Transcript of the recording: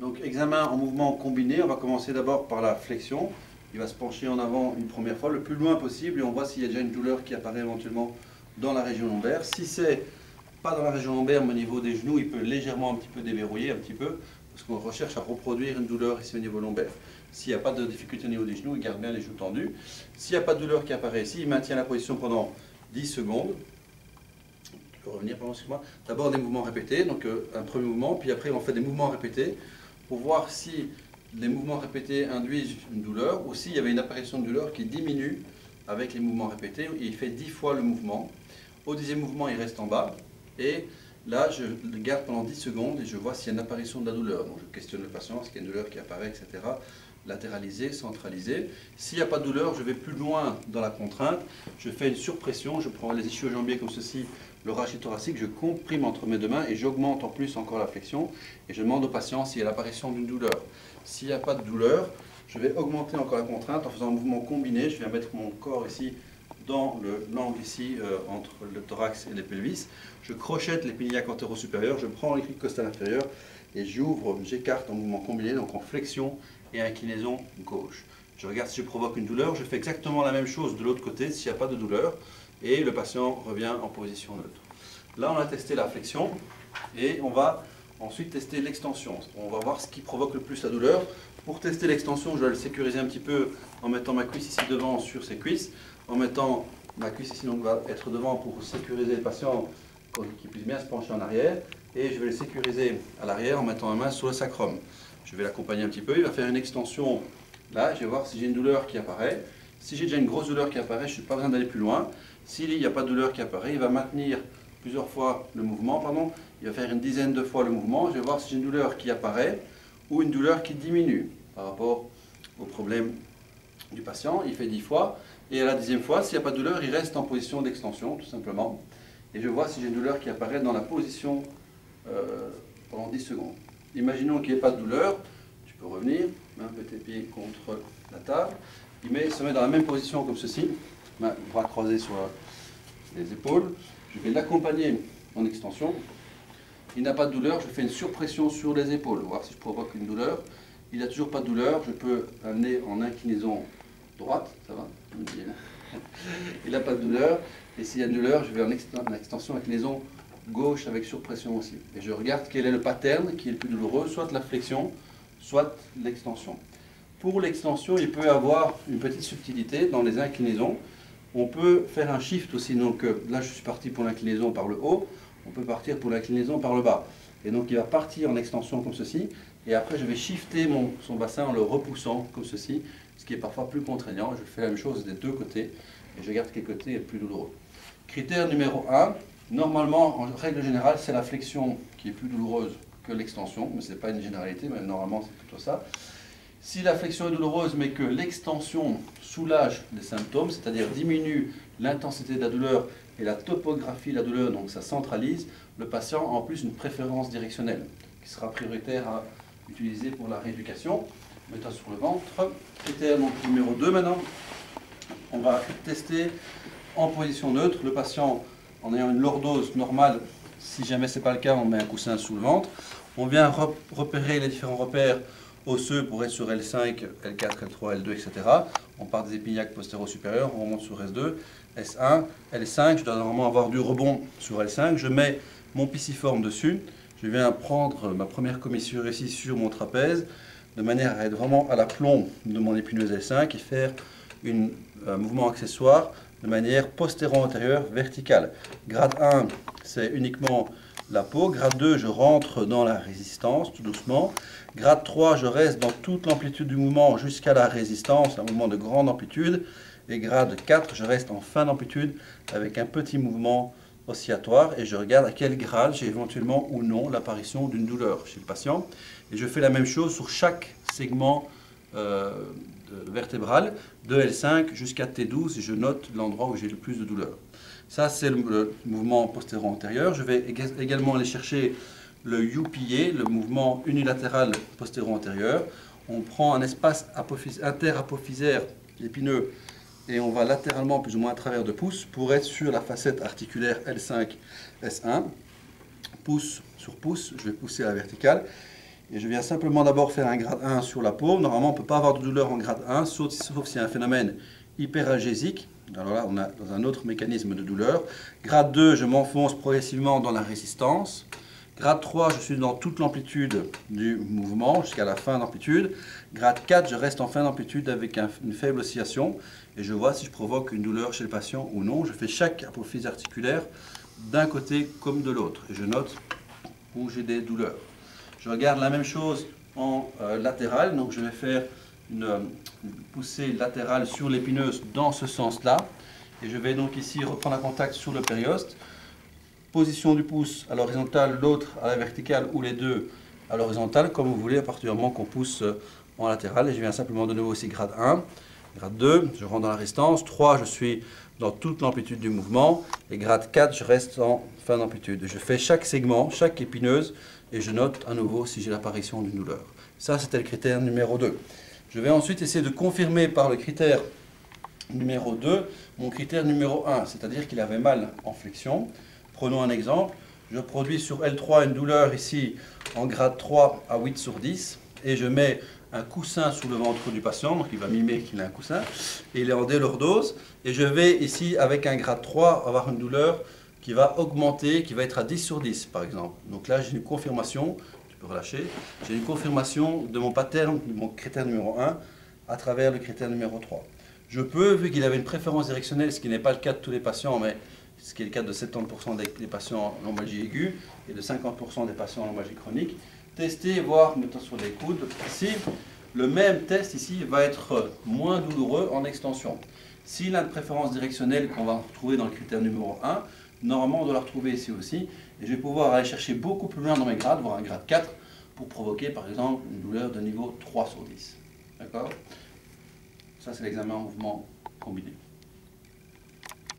Donc examen en mouvement combiné, on va commencer d'abord par la flexion. Il va se pencher en avant une première fois, le plus loin possible, et on voit s'il y a déjà une douleur qui apparaît éventuellement dans la région lombaire. Si c'est pas dans la région lombaire, mais au niveau des genoux, il peut légèrement un petit peu déverrouiller, un petit peu, parce qu'on recherche à reproduire une douleur ici au niveau lombaire. S'il n'y a pas de difficulté au niveau des genoux, il garde bien les genoux tendus. S'il n'y a pas de douleur qui apparaît ici, il maintient la position pendant 10 secondes. Je peux revenir, pardon, excuse-moi. D'abord des mouvements répétés, donc un premier mouvement, puis après on fait des mouvements répétés pour voir si les mouvements répétés induisent une douleur ou s'il y avait une apparition de douleur qui diminue avec les mouvements répétés. Il fait 10 fois le mouvement. Au 10e mouvement, il reste en bas. Et là, je le garde pendant 10 secondes et je vois s'il y a une apparition de la douleur. Donc je questionne le patient, est-ce qu'il y a une douleur qui apparaît, etc. Latéralisé, centralisé. S'il n'y a pas de douleur, je vais plus loin dans la contrainte. Je fais une surpression, je prends les ischio-jambiers comme ceci, le rachis thoracique, je comprime entre mes deux mains et j'augmente en plus encore la flexion. Et je demande au patient s'il y a l'apparition d'une douleur. S'il n'y a pas de douleur, je vais augmenter encore la contrainte en faisant un mouvement combiné. Je viens mettre mon corps ici dans l'angle ici entre le thorax et les pelvis. Je crochette l'épiniaque antéro-supérieur, je prends l'équipe costale inférieure et j'ouvre, j'écarte en mouvement combiné, donc en flexion et inclinaison gauche. Je regarde si je provoque une douleur, je fais exactement la même chose de l'autre côté s'il n'y a pas de douleur et le patient revient en position neutre. Là, on a testé la flexion et on va ensuite tester l'extension. On va voir ce qui provoque le plus la douleur. Pour tester l'extension, je vais le sécuriser un petit peu en mettant ma cuisse ici devant sur ses cuisses, en mettant ma cuisse ici, donc va être devant pour sécuriser le patient pour qu'il puisse bien se pencher en arrière, et je vais le sécuriser à l'arrière en mettant ma main sur le sacrum. Je vais l'accompagner un petit peu, il va faire une extension là, je vais voir si j'ai une douleur qui apparaît. Si j'ai déjà une grosse douleur qui apparaît, je n'ai pas besoin d'aller plus loin. S'il n'y a pas de douleur qui apparaît, il va maintenir plusieurs fois le mouvement, il va faire une dizaine de fois le mouvement, je vais voir si j'ai une douleur qui apparaît ou une douleur qui diminue par rapport au problème du patient. Il fait 10 fois, et à la 10e fois, s'il n'y a pas de douleur, il reste en position d'extension, tout simplement. Et je vois si j'ai une douleur qui apparaît dans la position pendant 10 secondes. Imaginons qu'il n'y ait pas de douleur, tu peux revenir, main tes pieds contre la table, se met dans la même position comme ceci, bras croisés sur les épaules, je vais l'accompagner en extension. Il n'a pas de douleur, je fais une surpression sur les épaules, voir si je provoque une douleur. Il n'a toujours pas de douleur, je peux amener en inclinaison droite, ça va? Il n'a pas de douleur, et s'il y a une douleur, je vais en extension inclinaison gauche avec surpression aussi. Et je regarde quel est le pattern qui est le plus douloureux, soit la flexion, soit l'extension. Pour l'extension, il peut y avoir une petite subtilité dans les inclinaisons. On peut faire un shift aussi, donc là je suis parti pour l'inclinaison par le haut, on peut partir pour l'inclinaison par le bas. Et donc il va partir en extension comme ceci, et après je vais shifter son bassin en le repoussant comme ceci, ce qui est parfois plus contraignant. Je fais la même chose des deux côtés, et je regarde quel côté est le plus douloureux. Critère numéro 1, normalement, en règle générale, c'est la flexion qui est plus douloureuse que l'extension, mais ce n'est pas une généralité, mais normalement c'est plutôt ça. Si la flexion est douloureuse, mais que l'extension soulage les symptômes, c'est-à-dire diminue l'intensité de la douleur et la topographie de la douleur, donc ça centralise, le patient a en plus une préférence directionnelle qui sera prioritaire à utiliser pour la rééducation. Mets-toi sur le ventre. Critère donc, numéro 2 maintenant. On va tester en position neutre le patient en ayant une lordose normale. Si jamais ce n'est pas le cas, on met un coussin sous le ventre. On vient repérer les différents repères osseux pour être sur L5, L4, L3, L2, etc. On part des épiniaques postéro-supérieures, on remonte sur S2, S1, L5. Je dois normalement avoir du rebond sur L5. Je mets mon pisiforme dessus. Je viens prendre ma première commissure ici sur mon trapèze, de manière à être vraiment à l'aplomb de mon épineuse L5 et faire un mouvement accessoire de manière postéro-antérieure verticale. Grade 1, c'est uniquement la peau. Grade 2, je rentre dans la résistance tout doucement. Grade 3, je reste dans toute l'amplitude du mouvement jusqu'à la résistance, un mouvement de grande amplitude. Et grade 4, je reste en fin d'amplitude avec un petit mouvement oscillatoire et je regarde à quel grade j'ai éventuellement ou non l'apparition d'une douleur chez le patient. Et je fais la même chose sur chaque segment vertébral, de L5 jusqu'à T12, et je note l'endroit où j'ai le plus de douleur. Ça, c'est le mouvement postéro-antérieur. Je vais également aller chercher le UPA, le mouvement unilatéral postéro-antérieur. On prend un espace interapophysaire épineux et on va latéralement plus ou moins à travers de pouce pour être sur la facette articulaire L5, S1. Pouce sur pouce, je vais pousser à la verticale. Et je viens simplement d'abord faire un grade 1 sur la paume. Normalement, on ne peut pas avoir de douleur en grade 1, sauf s'il y a un phénomène hyperalgésique. Alors là, on a dans un autre mécanisme de douleur. Grade 2, je m'enfonce progressivement dans la résistance. Grade 3, je suis dans toute l'amplitude du mouvement jusqu'à la fin d'amplitude. Grade 4, je reste en fin d'amplitude avec une faible oscillation. Et je vois si je provoque une douleur chez le patient ou non. Je fais chaque apophyse articulaire d'un côté comme de l'autre. Et je note où j'ai des douleurs. Je regarde la même chose en latéral. Donc je vais faire une poussée latérale sur l'épineuse dans ce sens-là. Et je vais donc ici reprendre un contact sur le périoste. Position du pouce à l'horizontale, l'autre à la verticale ou les deux à l'horizontale, comme vous voulez, à partir du moment qu'on pousse en latéral. Et je viens simplement de nouveau aussi grade 1, grade 2, je rentre dans la résistance, 3, je suis dans toute l'amplitude du mouvement, et grade 4, je reste en fin d'amplitude. Je fais chaque segment, chaque épineuse, et je note à nouveau si j'ai l'apparition d'une douleur. Ça, c'était le critère numéro 2. Je vais ensuite essayer de confirmer par le critère numéro 2 mon critère numéro 1, c'est-à-dire qu'il avait mal en flexion. Prenons un exemple, je produis sur L3 une douleur ici en grade 3 à 8 sur 10 et je mets un coussin sous le ventre du patient, donc il va mimer qu'il a un coussin, et il est en délordose, et je vais ici avec un grade 3 avoir une douleur qui va augmenter, qui va être à 10 sur 10 par exemple. Donc là j'ai une confirmation, tu peux relâcher, j'ai une confirmation de mon pattern, de mon critère numéro 1 à travers le critère numéro 3. Je peux, vu qu'il avait une préférence directionnelle, ce qui n'est pas le cas de tous les patients, mais ce qui est le cas de 70% des patients en lombalgie aiguë et de 50% des patients en lombalgie chronique, tester, voir, mettons sur les coudes, ici, le même test ici va être moins douloureux en extension. S'il a une préférence directionnelle qu'on va retrouver dans le critère numéro 1, normalement on doit la retrouver ici aussi, et je vais pouvoir aller chercher beaucoup plus loin dans mes grades, voire un grade 4, pour provoquer par exemple une douleur de niveau 3 sur 10. D'accord ? Ça c'est l'examen en mouvement combiné.